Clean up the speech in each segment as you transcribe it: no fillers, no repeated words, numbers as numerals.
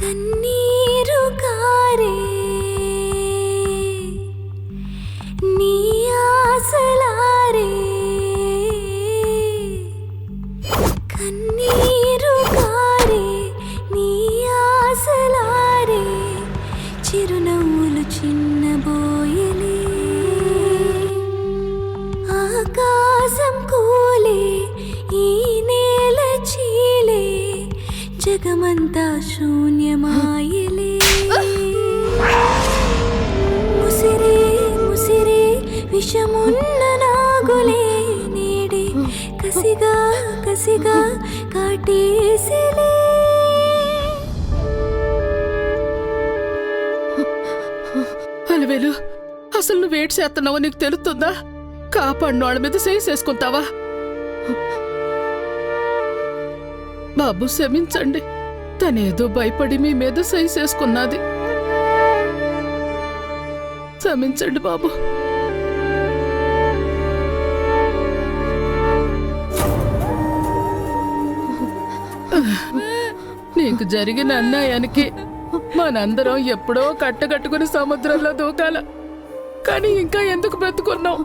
కన్నీరు కారే నీ ఆశలారే కన్నీరు కారే నీ ఆశలారే చిరునవ్వులు చిన్నబోయలే ఆకాశం కూలే ఈ నేల చీలే జగమంతా శూన్యమాయలే ముసిరే ముసిరే విషమున్న నాగులే నేడే కసిగా కసిగా కాటేసిలే. అలవేలు, అసలు నువ్వేటి చేస్తున్నావో నీకు తెలుస్తుందా? కాపాడినోళ్ళ మీద చేసుకుంటావా? బాబు క్షమించండి, తనేదో భయపడి మీ మీద చేసుకున్నది. క్షమించండి బాబు. నీకు జరిగిన అన్యాయానికి మనందరం ఎప్పుడో కట్టకట్టుకుని సముద్రంలో దూకాల, కానీ ఇంకా ఎందుకు బ్రతుకున్నాం?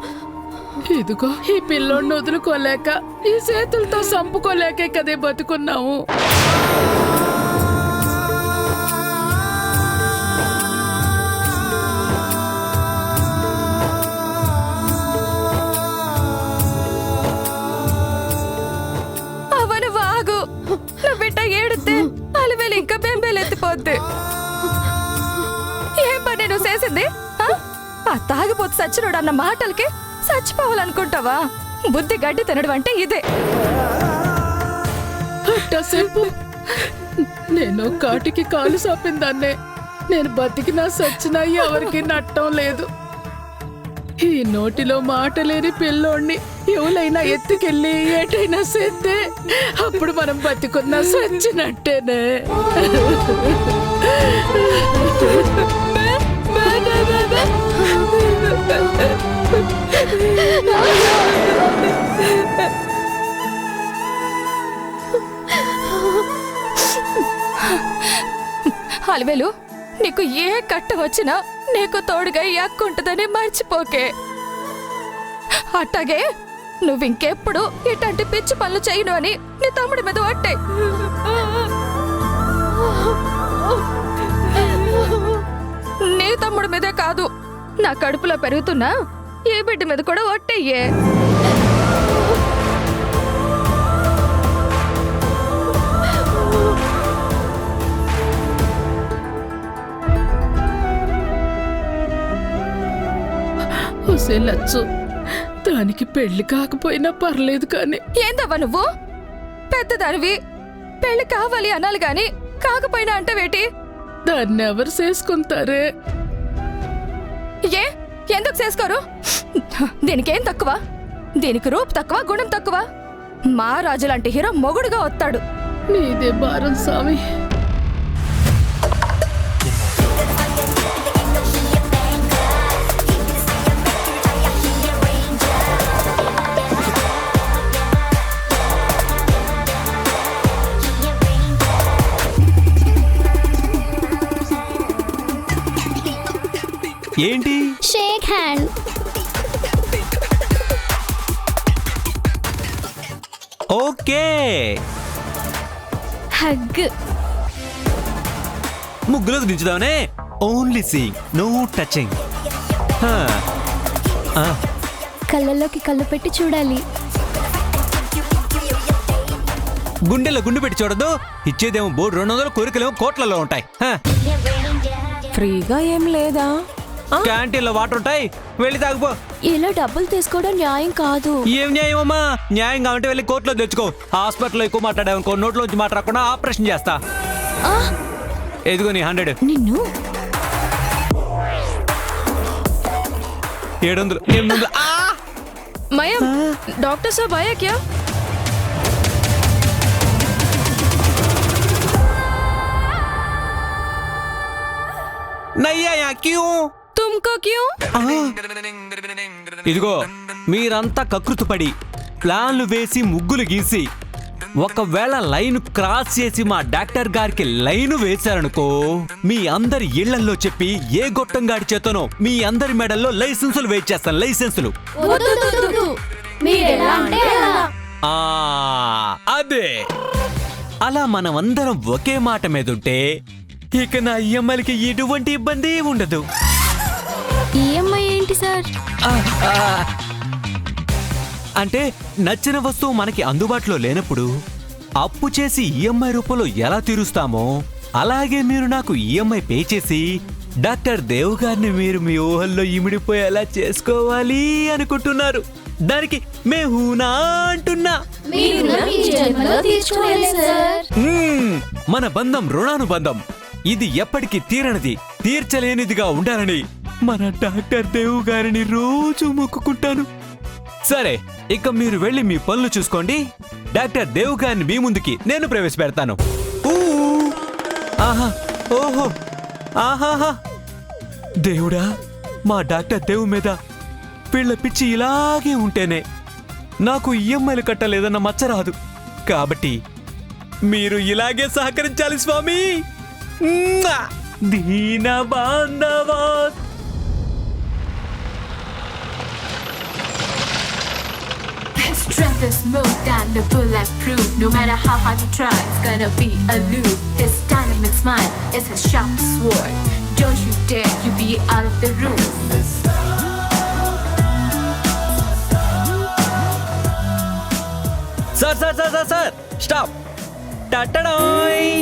ఇదిగో ఈ పిల్లోడిని వదులుకోలేక ఈ చేతులతో చంపుకోలేకే కదే బతుకున్నాము. అవను వాగు, నా బిడ్డ ఏడితే అలవేలు ఇంకా బెంబేలెత్తిపోద్ది. ఏం పని నువ్వు చేసింది? ఆ తాగిపోతు సచ్చినోడు అన్న మాటలకి చచ్చిపోవాలనుకుంటావా? బుద్ధి గడ్డి తినడం అంటే ఇదే. అట్టసేపు నేను కాటికి కాలు సాపిందాన్నే. నేను బతికినా సచ్చినా ఎవరికి నట్టం లేదు. ఈ నోటిలో మాట లేని పిల్లోడిని ఎవరైనా ఎత్తుకెళ్ళి ఏటైనా చేస్తే అప్పుడు మనం బతికున్నా సచ్చినట్టేనే. అలవేలు, నీకు ఏ కట్ట వచ్చినా నీకు తోడుగా ఎక్కుంటుందని మర్చిపోకే. అట్టాగే నువ్వింకెప్పుడు ఇట్లాంటి పిచ్చి పనులు చేయను అని నీ తమ్ముడి మీద ఒట్టే. నీ తమ్ముడి మీదే కాదు, నా కడుపులో పెరుగుతున్నా ఏ బిడ్డ మీద కూడా ఒట్టేయ్యే. లచ్చు, దానికి పెళ్లి కాకపోయినా పర్లేదు కానీ. ఏందవ్వా నువ్వు? పెద్దదానివి, పెళ్లి కావాలి అనాలి గాని కాకపోయినా అంటావేటి? దాన్ని ఎవరు చేసుకుంటారే? ఏ ఎందుకు చేసుకోరు? దీనికేం తక్కువ? దీనికి రూపు తక్కువ, గుణం తక్కువ? మా రాజు లాంటి హీరో మొగుడుగా వస్తాడు. నీదే భారం స్వామి. ఏంటి? Shake hand. ఓకే. హగ్. ముగ్గులోకి దించుదామనే. Only seeing, no touching. కళ్ళల్లోకి కళ్ళు పెట్టి చూడాలి. గుండెలో గుండు పెట్టి చూడదు. ఇచ్చేదేమో బోర్డు 200, కోరికలేమో కోట్లలో ఉంటాయి. ఫ్రీగా ఏం లేదా? క్యాంటీన్లో వాటర్ ఉంటాయి, వెళ్ళి తాగుపో. ఇలా డబ్బులు తీసుకోవడం న్యాయం కాదు. ఏం న్యాయం అమ్మా? న్యాయం కావంటే వెళ్ళి కోర్టులో తెచ్చుకో. హాస్పిటల్లో ఎక్కువ మాట్లాడావనుకో నోట్లోంచి మాట్లాడకుండా ఆపరేషన్ చేస్తా. ఎదుగో నీ 100. నిన్ను 700, 800. మయం, డాక్టర్ సాబ్ ఆయా క్యా? నయ్యా యా క్యూ? తుమ్కో క్యూ? ఇదిగో మీరంతా కకృతిపడి ప్లాన్లు వేసి ముగ్గులు గీసి ఒకవేళ లైన్ క్రాస్ చేసి మా డాక్టర్ గారికి లైన్ వేశారనుకో, మీ అందరి ఇళ్లల్లో చెప్పి ఏ గొట్టంగాడి చేతనో మీ అందరి మెడల్లో లైసెన్సులు వేయించేస్తాను, లైసెన్సులు. ఆ, అదే అలా మనమందరం ఒకే మాట మీదుంటే ఇక నా ఈఎంఐలకి ఎటువంటి ఇబ్బంది ఉండదు. ఈఎంఐ ఏంటి సార్? అంటే నచ్చిన వస్తువు మనకి అందుబాటులో లేనప్పుడు అప్పు చేసి ఈఎంఐ రూపంలో ఎలా తీరుస్తామో అలాగే మీరు నాకు ఈఎంఐ పే చేసి డాక్టర్ దేవ్ గారిని మీరు మీ ఊహల్లో ఇమిడిపోయేలా చేసుకోవాలి అనుకుంటున్నారు. దానికి మేహూనా అంటున్నా. మన బంధం రుణానుబంధం, ఇది ఎప్పటికీ తీరనిది, తీర్చలేనిదిగా ఉండాలని మన డాక్టర్ దేవ్ గారిని రోజు మొక్కుకుంటాను. సరే, ఇక మీరు వెళ్ళి మీ పనులు చూసుకోండి. డాక్టర్ దేవ్ గారిని మీ ముందుకి నేను ప్రవేశపెడతాను. ఆహా, ఓహో, ఆహాహా. దేవుడా, మా డాక్టర్ దేవ్ మీద వీళ్ళ పిచ్చి ఇలాగే ఉంటేనే నాకు ఈఎంఐలు కట్టలేదన్న మచ్చ రాదు. కాబట్టి మీరు ఇలాగే సహకరించాలి స్వామి. దీన బాంధవా. Strength is smooth and the bulletproof. No matter how hard you try, it's gonna be a loop. His dynamic smile is his sharp sword. Don't you dare you be out of the room. Sir stop. టట్టడాయ్.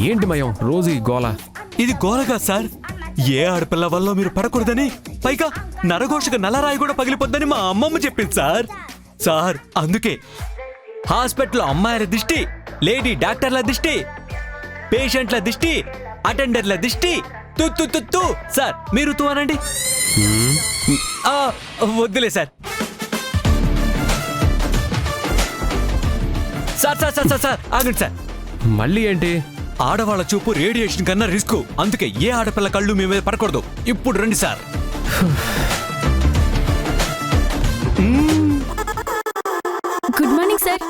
ఏంటి మయం రోజు ఈ గోల? ఇది గోలగా sir, ఏ ఆడపిల్ల వల్ల మీరు పడకూడదని, పైగా నరఘోషకు నల్లరాయి కూడా పగిలిపోద్దని మా అమ్మమ్మ చెప్పింది సార్. సార్ అందుకే హాస్పిటల్లో అమ్మాయిల దిష్టి, లేడీ డాక్టర్ల దిష్టి, పేషెంట్ల దిష్టి, అటెండర్ల దిష్టి. తు సార్, మీరు తు అనండి. వద్దులే సార్. సార్ ఆగండి సార్. మళ్ళీ ఏంటి? ఆడవాళ్ళ చూపు రేడియేషన్ కన్నా రిస్క్, అందుకే ఏ ఆడపిల్ల కళ్ళు మీ మీద పడకూడదు. ఇప్పుడు రండి sir. Good morning sir.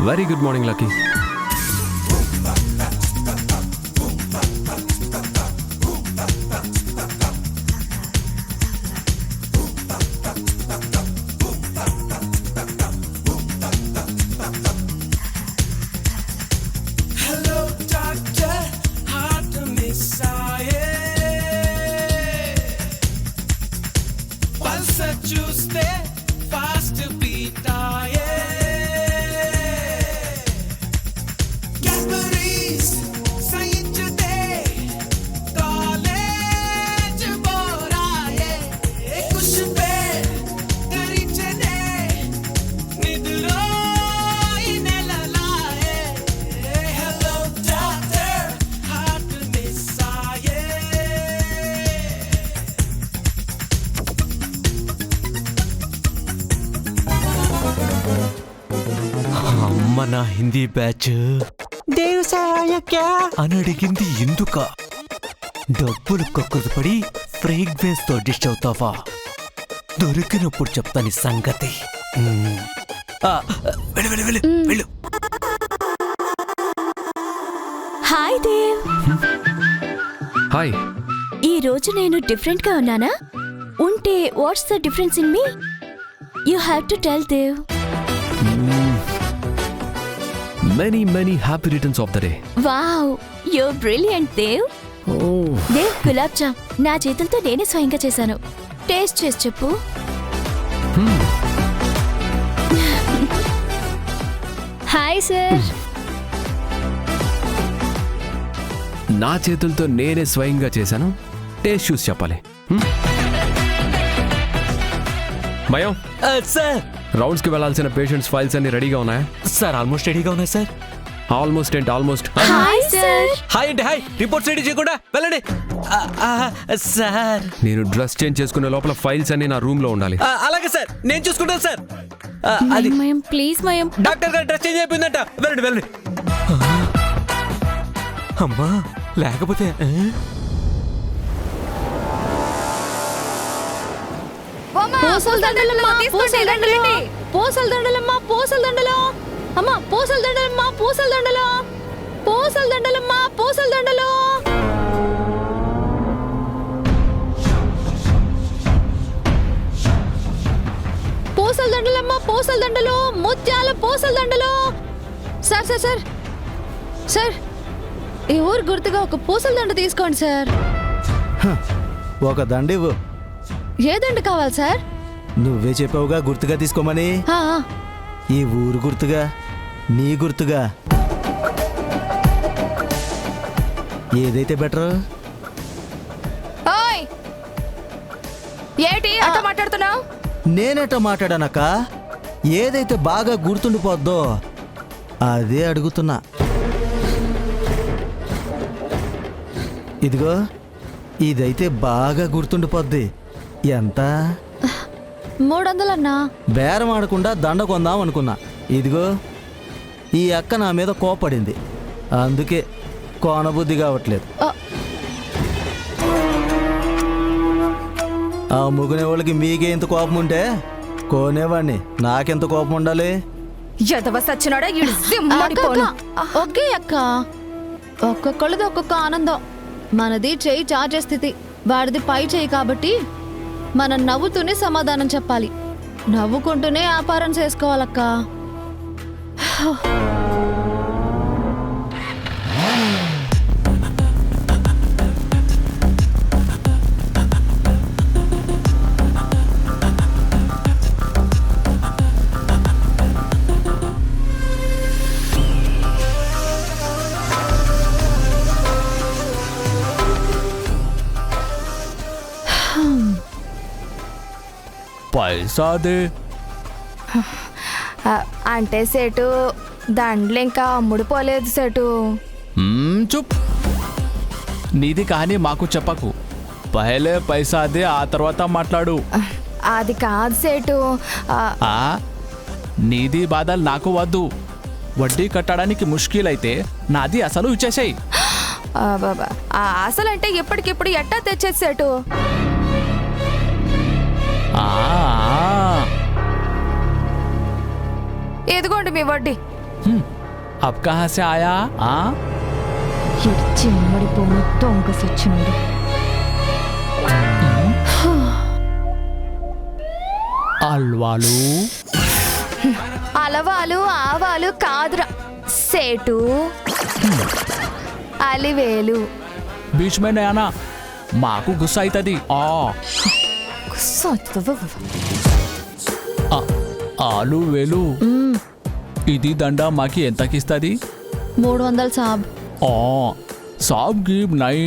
Very good morning lucky. చూస్తే ఫాస్ట్ బీట్ ఆయే క్యాడ్బరీస్ సయించుతే కాలేజ్ బోరాయే కుష్ పే కరిచనే నిద్రోయి నెలలాయే హలో డాక్టర్ హార్ట్ మిస్ ఆయే. అమ్మ నా హిందీ బ్యాచ్ అని అడిగింది ఎందుక? డబ్బులు కక్కుపడి ఫ్రేగ్రెన్స్ తో డిష్ అవుతావా? దొరికినప్పుడు చెప్తాను సంగతి. వెళ్ళు. హాయ్ దేవ్. హాయ్. ఈ రోజు నేను డిఫరెంట్ గా ఉన్నానా? ఉంటే what's the difference in me? You have to tell Dev. Many happy returns of the day. Wow, you brilliant Dev. Dev, gulab jam నా చేతులతో నేనే స్వయంగా చేశాను. టేస్ట్ చేసి చెప్పు. Hi sir. నా చేతులతో నేనే స్వయంగా చేశాను. టేస్ట్ చూసి చెప్పాలి. మయం, సార్ రౌండ్స్ కి వెళ్లాల్సిన పేషెంట్స్ ఫైల్స్ అన్ని రెడీగా ఉన్నాయా? సార్ ఆల్మోస్ట్ రెడీగా ఉన్నాయి sir. Almost. Hi sir. Hi అంటే హాయ్. రిపోర్ట్స్ రెడీ చేయకుండా వెళ్ళండి. సార్ నేను డ్రెస్ చేంజ్ చేసుకునే లోపల ఫైల్స్ అన్ని నా రూమ్ లో ఉండాలి. అలాగే సార్, నేను చూసుకుంటాను సార్. అది మయం ప్లీజ్ మయం. డాక్టర్ గారు డ్రెస్ చేంజ్ అయిపోయిందంట. వెళ్ళండి. అమ్మా, లేకపోతే ఓ పూసల దండలమ్మా, పూసల దండలు, పూసల దండలమ్మా, పూసల దండలు, అమ్మా పూసల దండలమ్మా, పూసల దండలు, పూసల దండలమ్మా, పూసల దండలు. పూసల దండలమ్మా, పూసల దండలు, ముత్యాల పూసల దండలు. సార్ సార్ సార్ సార్, ఈ ఊరు గుర్తుగా ఒక పూసల దండ తీసుకోండి సార్. ఒక దండివ్వు. ఏ దండ కావాలి సార్? నువ్వే చెప్పావుగా గుర్తుగా తీసుకోమని. ఆ, ఆ. ఈ ఊరు గుర్తుగా, నీ గుర్తుగా ఏదైతే బెటర్? ఓయ్ ఏటి అట్లా మాట్లాడుతున్నావు? నేనేట మాట్లాడానక్క. ఏదైతే బాగా గుర్తుండిపోద్దో అదే అడుగుతున్నా. ఇదిగో ఇదైతే బాగా గుర్తుండిపోద్ది. ఎంత? 300 అన్నా. బేరం ఆడకుండా దండ కొందాం అనుకున్నా. ఇదిగో ఈ అక్క నా మీద కోపడింది, అందుకే కోనబుద్ధి కావట్లేదు. ఆ ముగ్గునే వాళ్ళకి మీకే ఇంత కోపం ఉంటే కోనేవాడిని నాకెంత కోపం ఉండాలి? ఎదవ సచ్చినాడా ఈడు సింహడిపోను. ఓకే అక్క, ఒక్కొక్కళ్ళది ఒక్కొక్క ఆనందం. మనది చేయి చాచే స్థితి, వాడిది పై చేయి. కాబట్టి మనం నవ్వుతూనే సమాధానం చెప్పాలి, నవ్వుకుంటూనే వ్యాపారం చేసుకోవాలక్క. పైసా దే. అంటే సేటు దండలు ఇంకా అమ్ముడుపోలేదు సేటు. చుప్, నీది కానీ మాకు చెప్పకు. పహలే పైసా దే, ఆ తర్వాత మాట్లాడు. అది కాదు సేటు. ఆ నీది బాధలు నాకు వద్దు. వడ్డీ కట్టడానికి ముష్కిల్ అయితే నాది అసలు ఇచ్చేసాయి. అసలంటే ఎప్పటికిప్పుడు ఎట్టా తెచ్చేది సేటు. ఎదుగోండి మీ వడ్డీ. అబ్ కహా సే ఆయా? చిమ్మడిపోను దొంగ సచ్చినోడు. అల్వాలు అలవాలు ఆవాలు కాదురా సేటు, అలివేలు. బీచ్ మే నయానా, మాకు గుస్సా అవుతుంది. ఆలు వేలు. ఇది దండ మాకి ఎంతకిస్తుంది? 300 సాబ్. సాబ్ గీబ్ నై,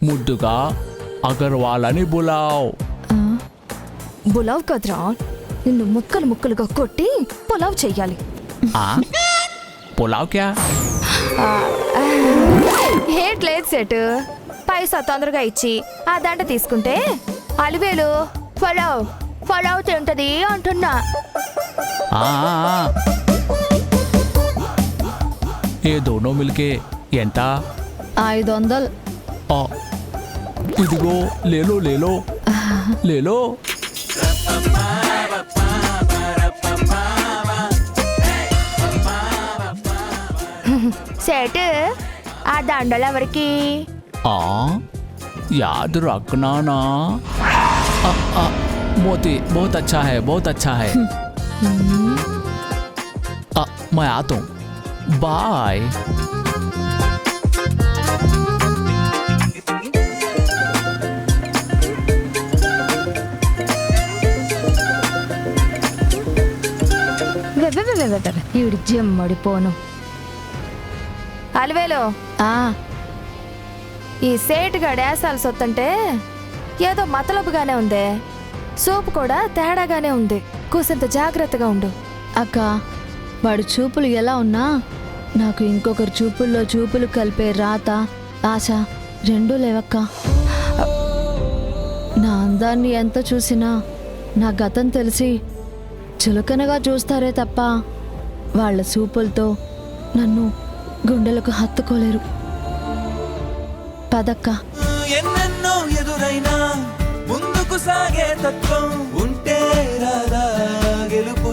ముద్దుగా అగర్వాలని బులావ్. బులావ్ కదరా, నిన్ను ముక్కలు ముక్కలుగా కొట్టి పులావ్ చెయ్యాలి. పులావ్ క్యా? హేట్ లేదు సెట్. పైసా తొందరగా ఇచ్చి ఆ దండ తీసుకుంటే అలివేలు పులావ్ పులావ్ తింటది అంటున్నా. ఏ దోనో మిల్కే ఎంత? 500. ఇదిగో లేలో లేలో లేలో. सेठ आ దండలు ఎవరికి? याद रखना ना. मोती बहुत अच्छा है, बहुत अच्छा है. मैं आता हूँ. बाय. ఈవిడి జమ్మడిపోను. అలివేలు, ఈ సేటుగా డేసాలు సొత్తంటే ఏదో మతలబుగానే ఉందే. సూపు కూడా తేడాగానే ఉంది. కూసంత జాగ్రత్తగా ఉండు. అక్క, వాడి చూపులు ఎలా ఉన్నా నాకు ఇంకొకరి చూపుల్లో చూపులు కలిపే రాత ఆశ రెండూ లేవక్క. నా అందాన్ని ఎంత చూసినా నా గతం తెలిసి చులకనగా చూస్తారే తప్ప వాళ్ళ చూపులతో నన్ను గుండెలకు హత్తుకోలేరు. పదక్క. ఎన్నెన్నో ఎదురైనా ముందుకు సాగే తత్వం ఉంటే చేరాదా గెలుపు.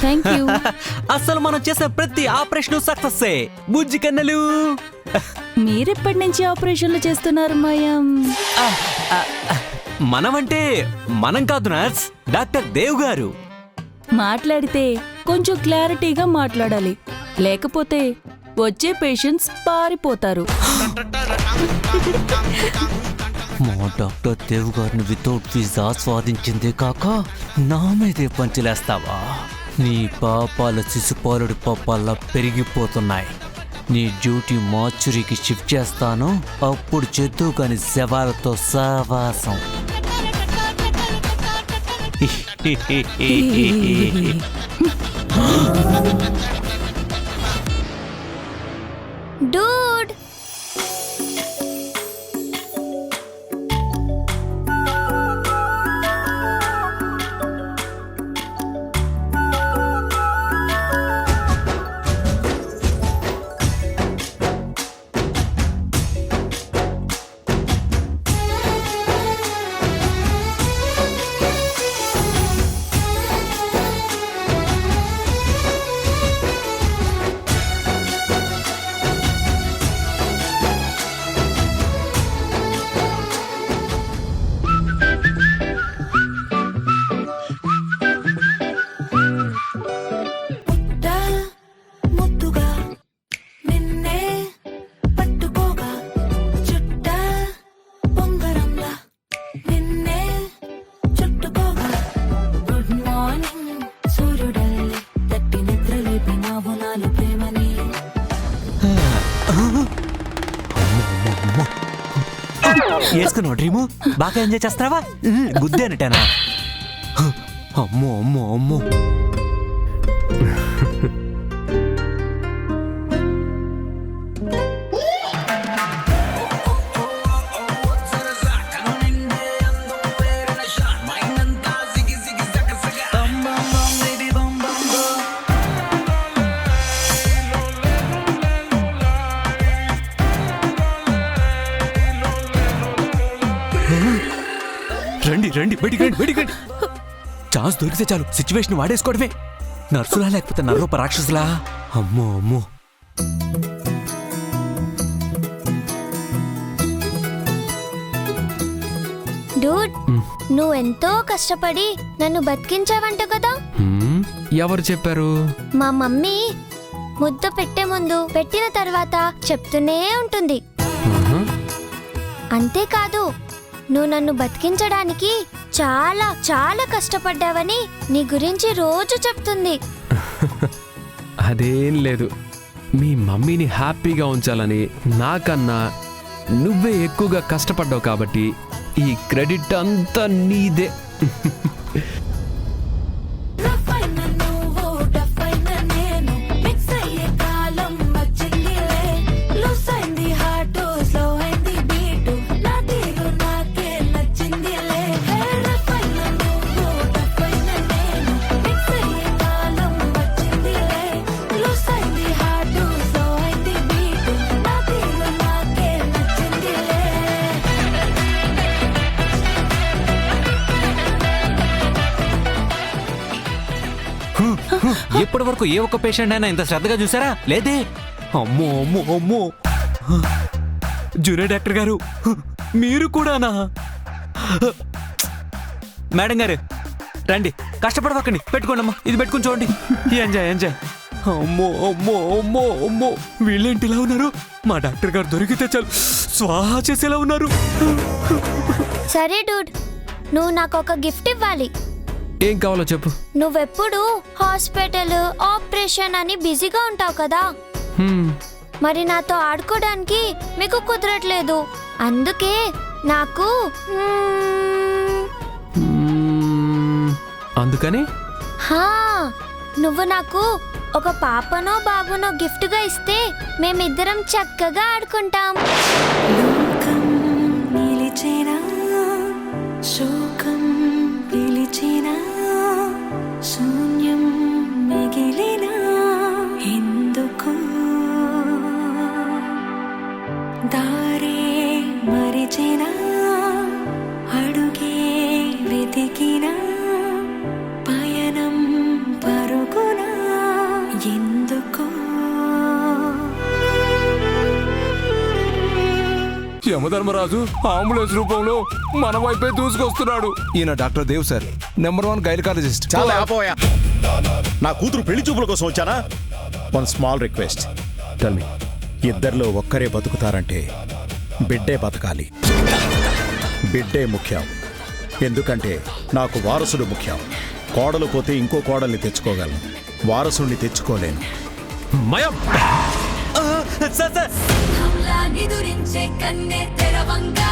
Thank you. అసలు మనం చేసే ప్రతి ఆపరేషన్ సక్సెస్ బుజ్జి కన్నెలు. మీరెప్పటి నుంచి ఆపరేషన్లు చేస్తున్నారు మాయం? మనమంటే మనం కాదు నర్స్, డాక్టర్ దేవ్ గారు. మాట్లాడితే కొంచెం క్లారిటీగా మాట్లాడాలి, లేకపోతే వచ్చే పేషెంట్స్ పారిపోతారు. మా డాక్టర్ దేవ్ గారిని వితౌట్ ఫీజు ఆస్వాదించిందే కాక నా మీదే పంచలేస్తావా? నీ పాపాల శిశుపాలుడి పాపాల్లా పెరిగిపోతున్నాయి. నీ డ్యూటీ మార్చురీకి షిఫ్ట్ చేస్తాను, అప్పుడు చెద్దు కాని శవాలతో సావాసం. డూడ్, వేసుకున్నావు డ్రీము? బాగా ఎంజాయ్ చేస్తావా? గుద్దే అనటేనా? అమ్మో అమ్మో అమ్మో. రండి రండి, బయటికి బయటికి. ఛాన్స్ దొరికితే చాలు సిచ్యువేషన్ వాడేసుకోవడమే. నర్సులా లేకపోతే నర్రూప రాక్షసులా? అమ్మో అమ్మో. డూడ్, నువ్వెంతో కష్టపడి నన్ను బతికించావంట కదా? ఎవరు చెప్పారు? మా మమ్మీ ముద్దు పెట్టే ముందు పెట్టిన తర్వాత చెప్తూనే ఉంటుంది. అంతేకాదు, నువ్వు నన్ను బతికించడానికి చాలా చాలా కష్టపడ్డావని నీ గురించి రోజు చెప్తుంది. అదేం లేదు, మీ మమ్మీని హ్యాపీగా ఉంచాలని నాకన్నా నువ్వే ఎక్కువగా కష్టపడ్డావు కాబట్టి ఈ క్రెడిట్ అంతా నీదే. ఇప్పటి వరకు ఏ ఒక్క పేషెంట్ అయినా ఇంత శ్రద్ధగా చూసారా? లేదే. అమ్మో అమ్మో అమ్మో. జూనియర్ డాక్టర్ గారు, మీరు కూడానా? మేడం గారు రండి, కష్టపడవకండి, పెట్టుకోండి అమ్మా, ఇది పెట్టుకుని చూడండి. Enjoy enjoy. అమ్మో అమ్మో అమ్మో అమ్మో, వీళ్ళేంటి ఇలా ఉన్నారు? మా డాక్టర్ గారు దొరికితే చాలు స్వాహా చేసేలా ఉన్నారు. సరే డూడ్, నువ్వు నాకు ఒక గిఫ్ట్ ఇవ్వాలి. ఏం కావాలో చెప్పు. నువ్వెప్పుడు హాస్పిటల్, ఆపరేషన్ అని బిజీగా ఉంటావు కదా, మరి నాతో ఆడుకోవడానికి మీకు కుదరట్లేదు. అందుకే నాకు అందుకని హా, నువ్వు నాకు ఒక పాపనో బాబునో గిఫ్ట్గా ఇస్తే మేమిద్దరం చక్కగా ఆడుకుంటాం. నిలిచేనా శోకం పిలిచేనా శూన్యం మిగిలినా ఎందుకు దారే మరిచేనా అడుగే వెతికినా పయనం పరుగునా ఎందుకు యమధర్మరాజు అంబులెన్స్ రూపంలో మన వైపే దూసుకొస్తున్నాడు. ఈయన doctor Dev sir, number 1 gynaecologist. చాలా ఆపోయా. నా కూతురు పెళ్లి చూపుల కోసం వచ్చానా? One small request, tell me, ఇద్దరిలో ఒక్కరే బతుకుతారంటే బిడ్డే బతకాలి. బిడ్డే ముఖ్యం, ఎందుకంటే నాకు వారసుడు ముఖ్యం. కోడలు పోతే ఇంకో కోడల్ని తెచ్చుకోగలను, వారసుడిని తెచ్చుకోలేను. మయం సార్ సార్, నిదురించే కన్నే తెరవంగా